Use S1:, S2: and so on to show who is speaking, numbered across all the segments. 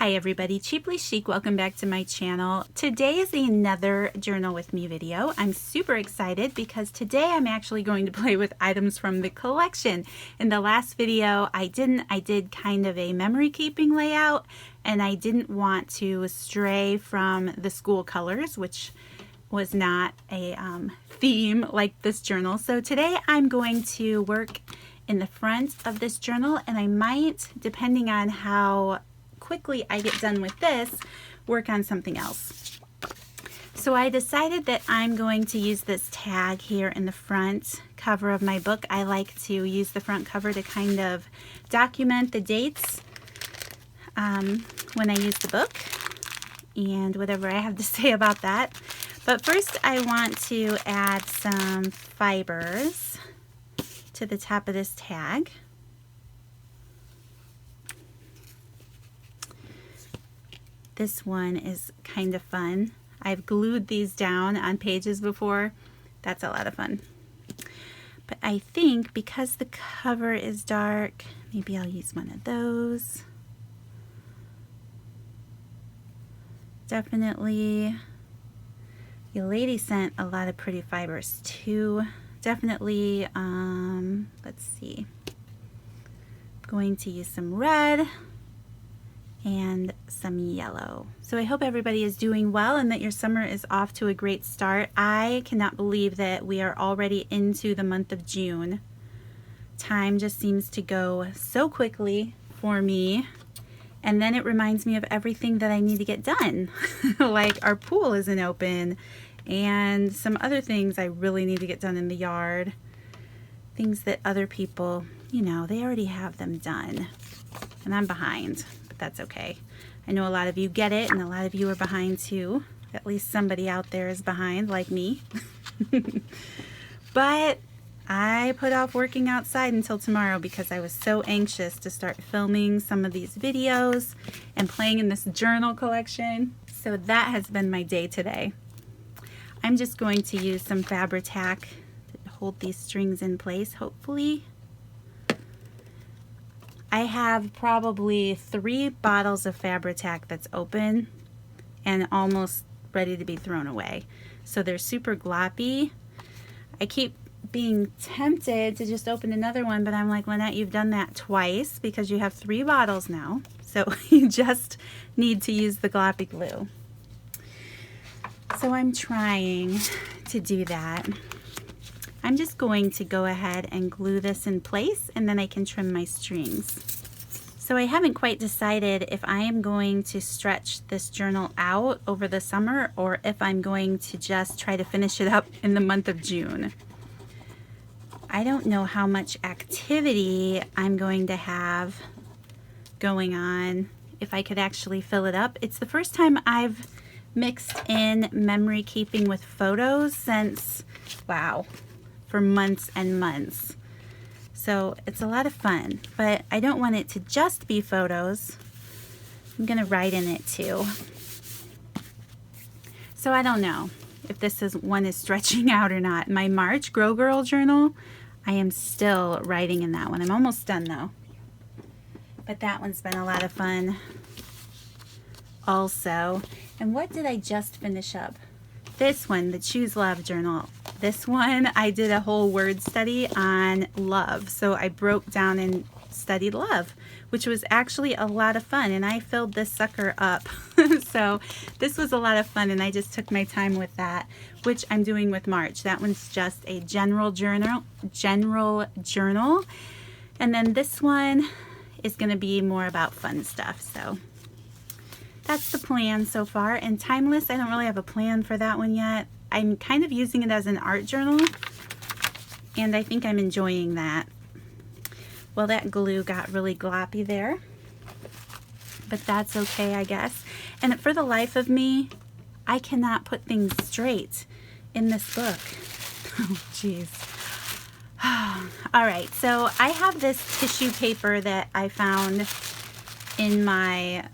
S1: Hi everybody, Cheaply Chic, welcome back to my channel. Today is another journal with me video. I'm super excited because today I'm actually going to play with items from the collection. In the last video I did kind of a memory keeping layout, and I didn't want to stray from the school colors, which was not a theme like this journal. So today I'm going to work in the front of this journal, and I might, depending on how quickly I get done with this, work on something else. So I decided that I'm going to use this tag here in the front cover of my book. I like to use the front cover to kind of document the dates when I use the book and whatever I have to say about that. But first I want to add some fibers to the top of this tag. This one is kind of fun. I've glued these down on pages before. That's a lot of fun. But I think because the cover is dark, maybe I'll use one of those. Definitely, the lady sent a lot of pretty fibers too. Definitely, let's see. I'm going to use some red and some yellow. So I hope everybody is doing well and that your summer is off to a great start. I cannot believe that we are already into the month of June. Time just seems to go so quickly for me, and then it reminds me of everything that I need to get done. Like our pool isn't open and some other things I really need to get done in the yard. Things that other people, you know, they already have them done and I'm behind. That's okay. I know a lot of you get it, and a lot of you are behind too. At least somebody out there is behind, like me. But I put off working outside until tomorrow because I was so anxious to start filming some of these videos and playing in this journal collection. So that has been my day today. I'm just going to use some Fabri-Tac to hold these strings in place, hopefully. I have probably 3 bottles of Fabri-Tac that's open and almost ready to be thrown away. So they're super gloppy. I keep being tempted to just open another one, but I'm like, Lynette, you've done that twice because you have 3 bottles now. So you just need to use the gloppy glue. So I'm trying to do that. I'm just going to go ahead and glue this in place, and then I can trim my strings. So I haven't quite decided if I am going to stretch this journal out over the summer or if I'm going to just try to finish it up in the month of June. I don't know how much activity I'm going to have going on, if I could actually fill it up. It's the first time I've mixed in memory keeping with photos since, wow, for months and months. So it's a lot of fun, but I don't want it to just be photos. I'm gonna write in it too. So I don't know if this one is stretching out or not. My March Grow Girl journal, I am still writing in that one. I'm almost done though. But that one's been a lot of fun also. And what did I just finish up? This one, the Choose Love journal. This one, I did a whole word study on love. So I broke down and studied love, which was actually a lot of fun. And I filled this sucker up. So this was a lot of fun, and I just took my time with that, which I'm doing with March. That one's just a general journal. And then this one is going to be more about fun stuff. So that's the plan so far. And Timeless, I don't really have a plan for that one yet. I'm kind of using it as an art journal, and I think I'm enjoying that. Well, that glue got really gloppy there, but that's okay, I guess. And for the life of me, I cannot put things straight in this book. Oh, jeez. All right, so I have this tissue paper that I found in my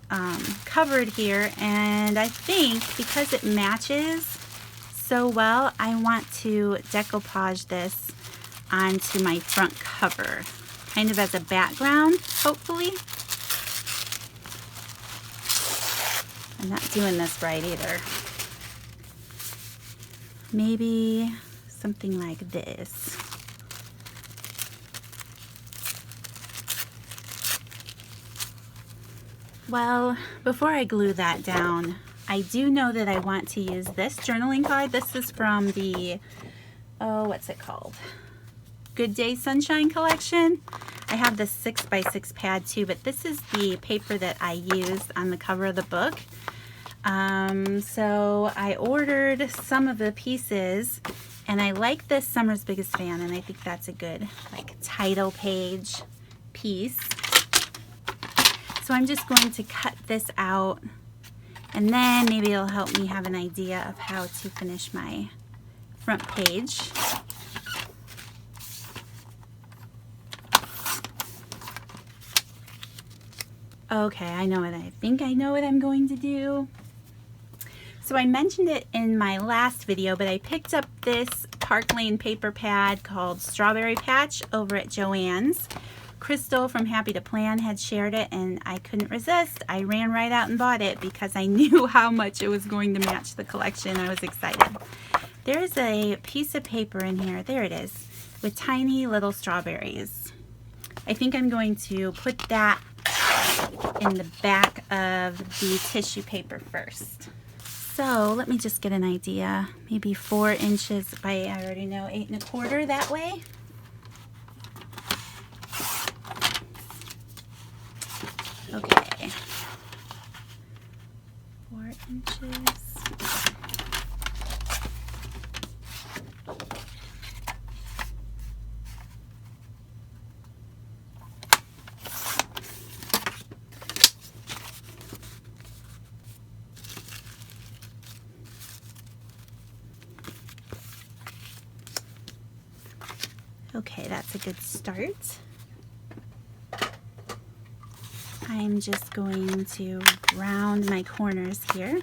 S1: cupboard here, and I think because it matches so well, I want to decoupage this onto my front cover, kind of as a background, hopefully. I'm not doing this right either. Maybe something like this. Well, before I glue that down, I do know that I want to use this journaling card. This is from the, oh, what's it called? Good Day Sunshine collection. I have this 6x6 pad too, but this is the paper that I used on the cover of the book. So I ordered some of the pieces, and I like this Summer's Biggest Fan, and I think that's a good like title page piece. So I'm just going to cut this out, and then maybe it'll help me have an idea of how to finish my front page. Okay, I think I know what I'm going to do. So I mentioned it in my last video, but I picked up this Park Lane paper pad called Strawberry Patch over at Joann's. Crystal from Happy to Plan had shared it, and I couldn't resist. I ran right out and bought it because I knew how much it was going to match the collection. I was excited. There's a piece of paper in here, there it is, with tiny little strawberries. I think I'm going to put that in the back of the tissue paper first. So let me just get an idea. Maybe 4 inches by, I already know, 8 1/4 that way. Okay. 4 inches. Okay, that's a good start. I'm just going to round my corners here.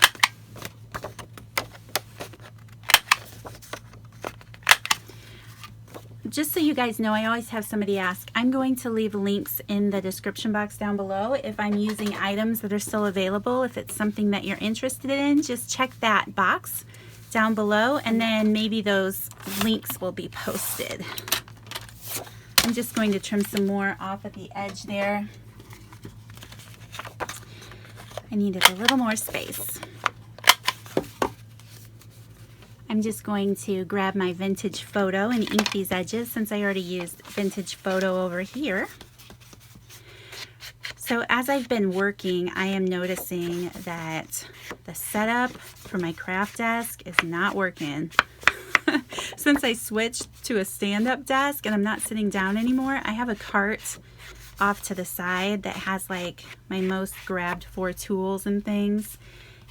S1: Just so you guys know, I always have somebody ask, I'm going to leave links in the description box down below if I'm using items that are still available. If it's something that you're interested in, just check that box down below, and then maybe those links will be posted. I'm just going to trim some more off at the edge there. I needed a little more space. I'm just going to grab my vintage photo and ink these edges since I already used vintage photo over here. So as I've been working, I am noticing that the setup for my craft desk is not working. Since I switched to a stand-up desk and I'm not sitting down anymore, I have a cart off to the side that has like my most grabbed for tools and things,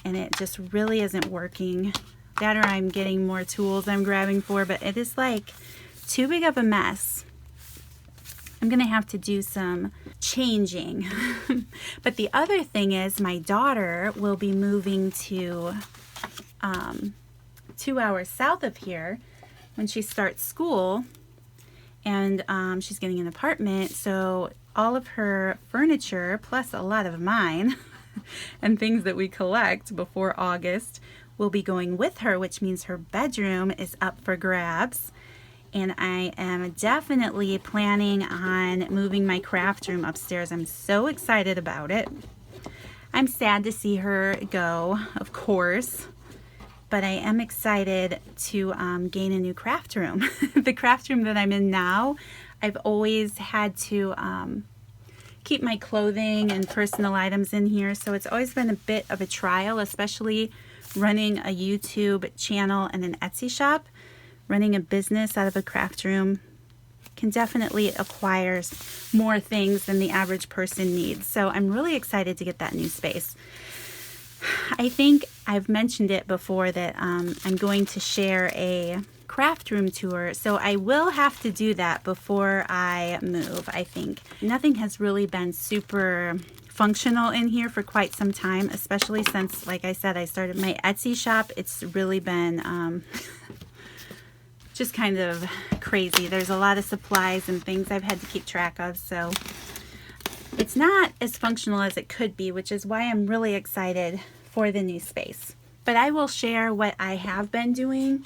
S1: and it just really isn't working. That, or I'm getting more tools I'm grabbing for, but it is like too big of a mess. I'm gonna have to do some changing. But the other thing is my daughter will be moving to 2 hours south of here when she starts school, and she's getting an apartment, so all of her furniture plus a lot of mine and things that we collect before August will be going with her, which means her bedroom is up for grabs. And I am definitely planning on moving my craft room upstairs. I'm so excited about it. I'm sad to see her go, of course, but I am excited to gain a new craft room. The craft room that I'm in now, I've always had to keep my clothing and personal items in here, so it's always been a bit of a trial, especially running a YouTube channel and an Etsy shop. Running a business out of a craft room can definitely acquire more things than the average person needs. So I'm really excited to get that new space. I think I've mentioned it before that I'm going to share a craft room tour, so I will have to do that before I move. I think nothing has really been super functional in here for quite some time, especially since, like I said, I started my Etsy shop. It's really been just kind of crazy. There's a lot of supplies and things I've had to keep track of, so it's not as functional as it could be, which is why I'm really excited for the new space. But I will share what I have been doing,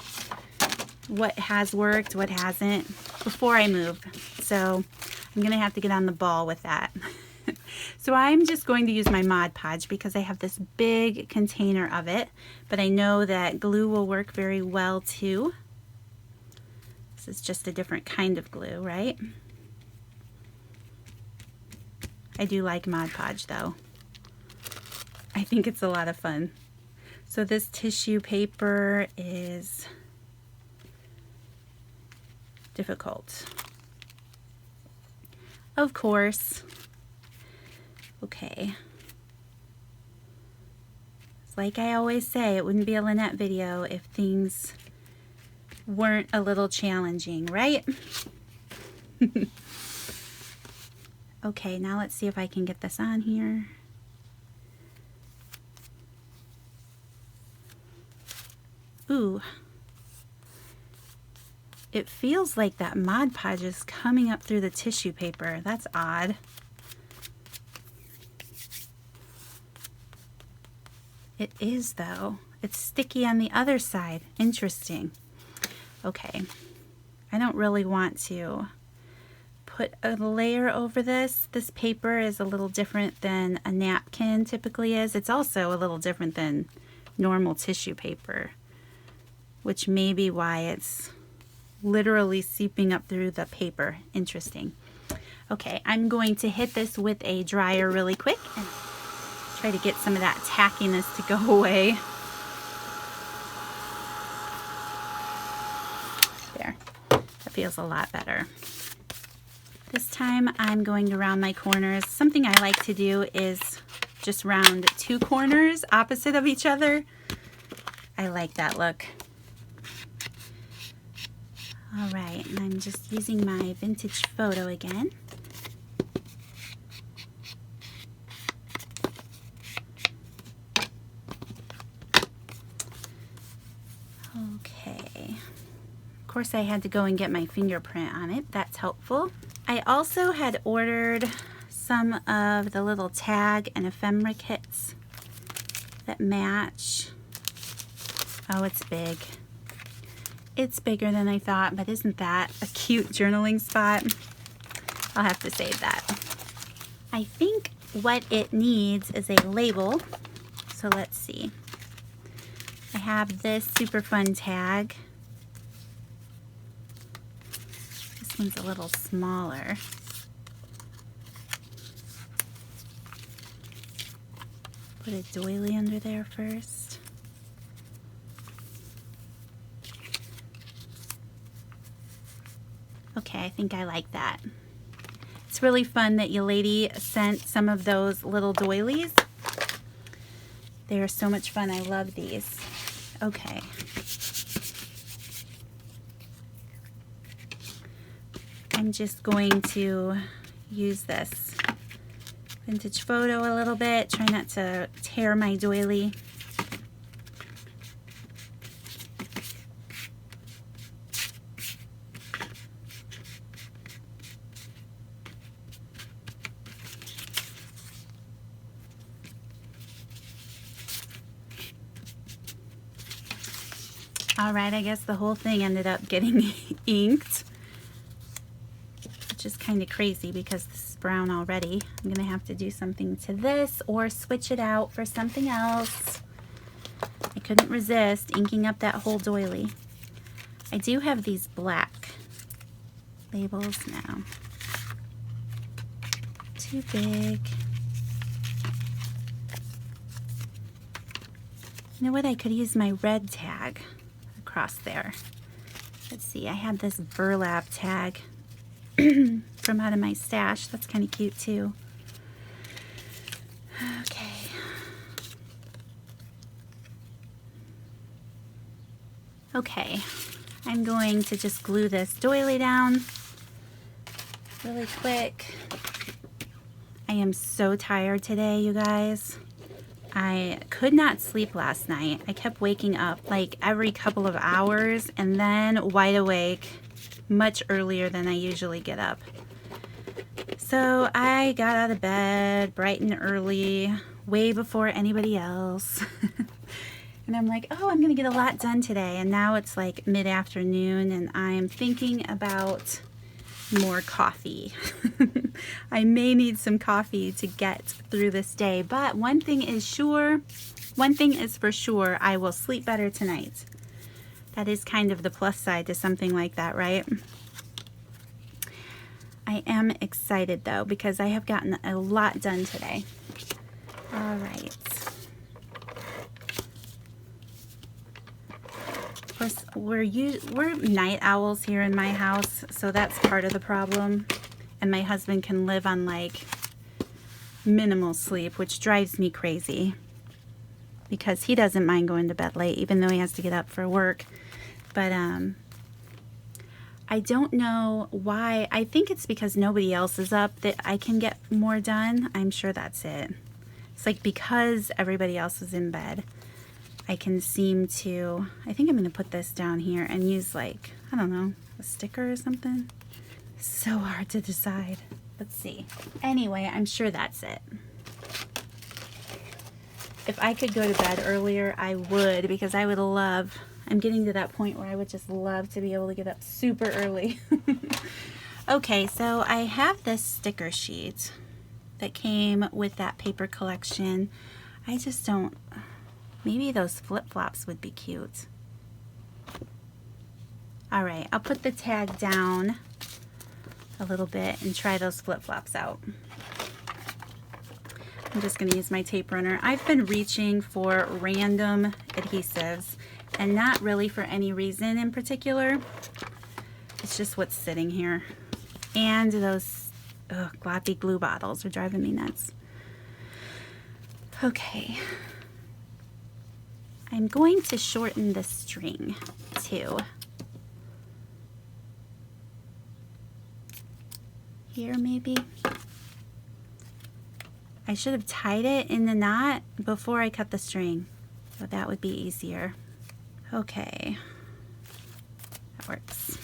S1: what has worked, what hasn't, before I move. So I'm gonna have to get on the ball with that. So I'm just going to use my Mod Podge because I have this big container of it, but I know that glue will work very well too. This is just a different kind of glue, right? I do like Mod Podge though. I think it's a lot of fun. So this tissue paper is difficult. Of course. Okay. It's like I always say, it wouldn't be a Lynette video if things weren't a little challenging, right? Okay, now let's see if I can get this on here. Ooh. It feels like that Mod Podge is coming up through the tissue paper. That's odd. It is though. It's sticky on the other side. Interesting. Okay. I don't really want to put a layer over this. This paper is a little different than a napkin typically is. It's also a little different than normal tissue paper, which may be why it's literally seeping up through the paper. Interesting. Okay, I'm going to hit this with a dryer really quick and try to get some of that tackiness to go away. There, that feels a lot better. This time I'm going to round my corners. Something I like to do is just round two corners opposite of each other. I like that look. All right, and I'm just using my vintage photo again. Okay. Of course, I had to go and get my fingerprint on it. That's helpful. I also had ordered some of the little tag and ephemera kits that match. Oh, it's big. It's bigger than I thought, but isn't that a cute journaling spot? I'll have to save that. I think what it needs is a label. So let's see. I have this super fun tag. This one's a little smaller. Put a doily under there first. Okay, I think I like that. It's really fun that your lady sent some of those little doilies. They are so much fun. I love these. Okay. I'm just going to use this vintage photo a little bit. Try not to tear my doily. All right, I guess the whole thing ended up getting inked, which is kind of crazy because this is brown already. I'm gonna have to do something to this or switch it out for something else. I couldn't resist inking up that whole doily. I do have these black labels now. Too big. You know what? I could use my red tag across there. Let's see, I had this burlap tag from out of my stash. That's kind of cute too. Okay. Okay, I'm going to just glue this doily down really quick. I am so tired today, you guys. I could not sleep last night. I kept waking up like every couple of hours and then wide awake much earlier than I usually get up. So I got out of bed bright and early, way before anybody else. And I'm like, oh, I'm gonna get a lot done today. And now it's like mid-afternoon and I'm thinking about more coffee. I may need some coffee to get through this day, but one thing is for sure, I will sleep better tonight. That is kind of the plus side to something like that, right? I am excited though because I have gotten a lot done today. All right. Of course, we're night owls here in my house, so that's part of the problem. And my husband can live on like minimal sleep, which drives me crazy because he doesn't mind going to bed late, even though he has to get up for work. But I don't know why. I think it's because nobody else is up that I can get more done. I'm sure that's it. It's like because everybody else is in bed, I can seem to, I think I'm going to put this down here and use like, I don't know, a sticker or something. So hard to decide. Let's see. Anyway, I'm sure that's it. If I could go to bed earlier, I would, because I would love, I'm getting to that point where I would just love to be able to get up super early. Okay, so I have this sticker sheet that came with that paper collection. I just don't, maybe those flip-flops would be cute. All right, I'll put the tag down a little bit and try those flip-flops out. I'm just going to use my tape runner. I've been reaching for random adhesives and not really for any reason in particular. It's just what's sitting here. And those gloppy glue bottles are driving me nuts. Okay. I'm going to shorten the string too. Here maybe. I should have tied it in the knot before I cut the string, so that would be easier. Okay, that works.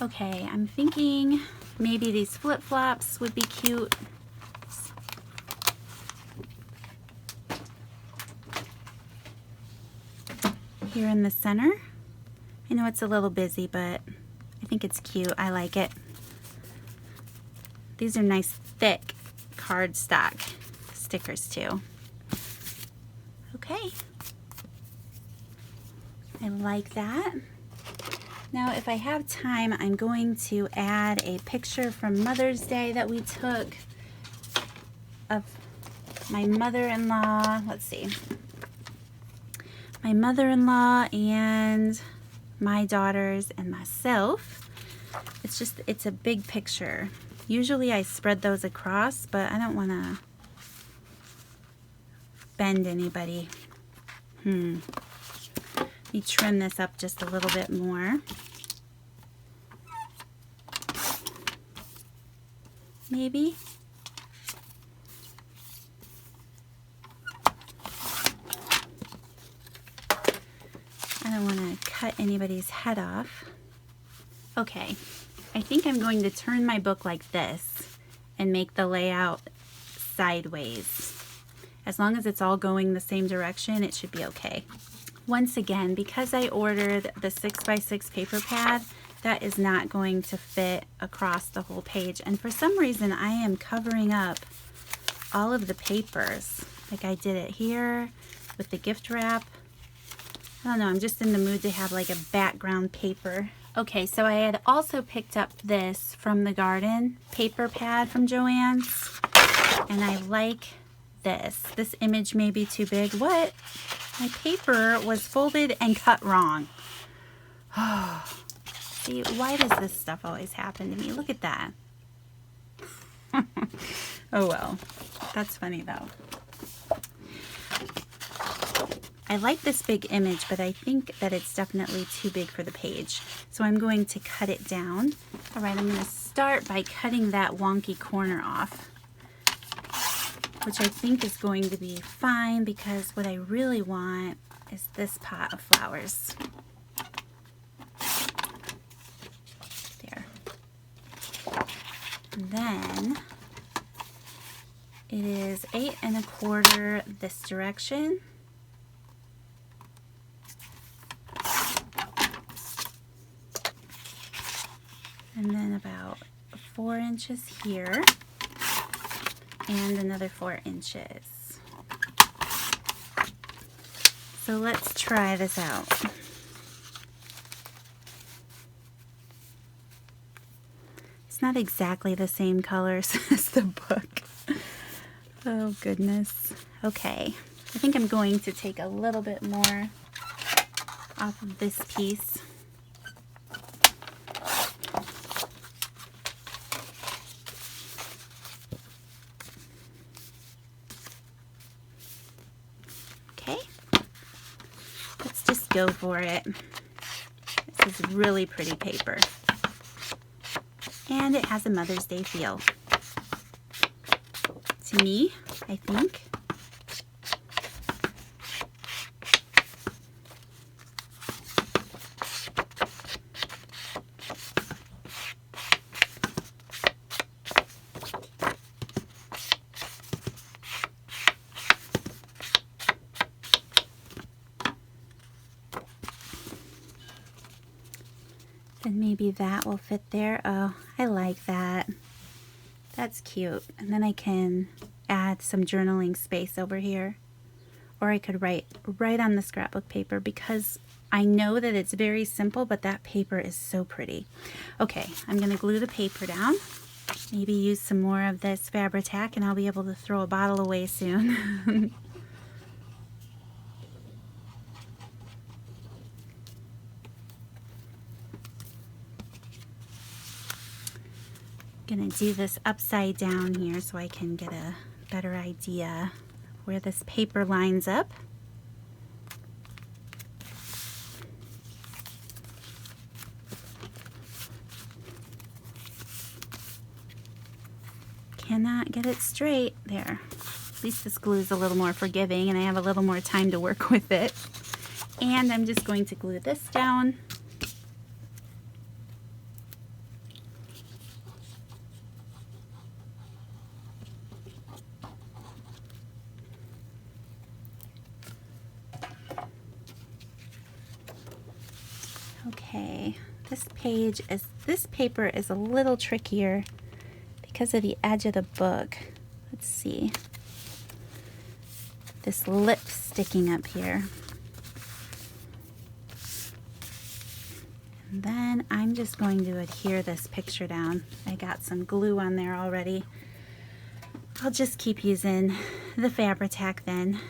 S1: Okay, I'm thinking maybe these flip-flops would be cute. Here in the center. I know it's a little busy, but I think it's cute. I like it. These are nice thick cardstock stickers too. Okay. I like that. Now, if I have time, I'm going to add a picture from Mother's Day that we took of my mother-in-law. Let's see. My mother-in-law and my daughters and myself. It's a big picture. Usually I spread those across, but I don't want to bend anybody. Let me trim this up just a little bit more. Maybe. I don't want to cut anybody's head off. Okay, I think I'm going to turn my book like this and make the layout sideways. As long as it's all going the same direction, it should be okay. Once again, because I ordered the 6x6 paper pad, that is not going to fit across the whole page. And for some reason, I am covering up all of the papers. Like I did it here with the gift wrap. I don't know, I'm just in the mood to have like a background paper. Okay, so I had also picked up this from the garden, paper pad from Joann's. And I like this. This image may be too big. What? My paper was folded and cut wrong. Oh, see, why does this stuff always happen to me? Look at that. Oh well, that's funny though. I like this big image, but I think that it's definitely too big for the page. So I'm going to cut it down. All right, I'm going to start by cutting that wonky corner off, which I think is going to be fine because what I really want is this pot of flowers. There. And then It is 8 1/4 this direction. And then about 4 inches here, and another 4 inches. So let's try this out. It's not exactly the same colors as the book. Oh goodness. Okay, I think I'm going to take a little bit more off of this piece. Okay, let's just go for it. This is really pretty paper. And it has a Mother's Day feel. To me, I think. Then maybe that will fit there. Oh, I like that. That's cute. And then I can add some journaling space over here. Or I could write right on the scrapbook paper, because I know that it's very simple, but that paper is so pretty. Okay, I'm going to glue the paper down. Maybe use some more of this Fabri-Tac and I'll be able to throw a bottle away soon. Gonna do this upside down here so I can get a better idea where this paper lines up. Cannot get it straight. There. At least this glue is a little more forgiving and I have a little more time to work with it. And I'm just going to glue this down. Okay, this paper is a little trickier because of the edge of the book. Let's see. This lip sticking up here. And then I'm just going to adhere this picture down. I got some glue on there already. I'll just keep using the Fabri-Tac then.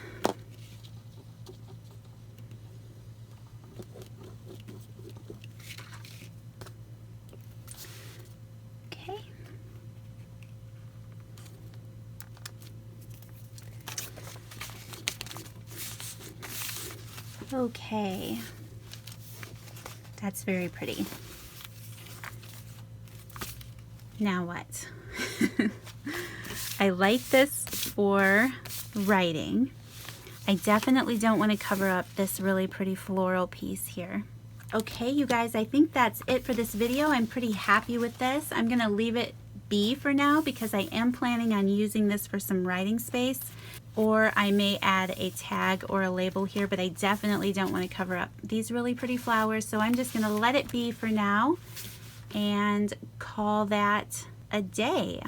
S1: Okay, that's very pretty. Now what? I like this for writing. I definitely don't want to cover up this really pretty floral piece here. Okay, you guys, I think that's it for this video. I'm pretty happy with this. I'm going to leave it be for now because I am planning on using this for some writing space. Or I may add a tag or a label here, but I definitely don't want to cover up these really pretty flowers. So I'm just going to let it be for now and call that a day.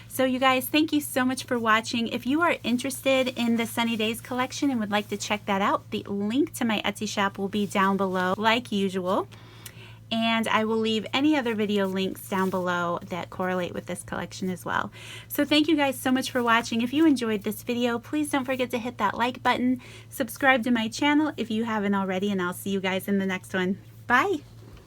S1: So you guys, thank you so much for watching. If you are interested in the Sunny Days collection and would like to check that out, the link to my Etsy shop will be down below like usual. And I will leave any other video links down below that correlate with this collection as well. So thank you guys so much for watching. If you enjoyed this video, please don't forget to hit that like button, subscribe to my channel if you haven't already, and I'll see you guys in the next one. Bye!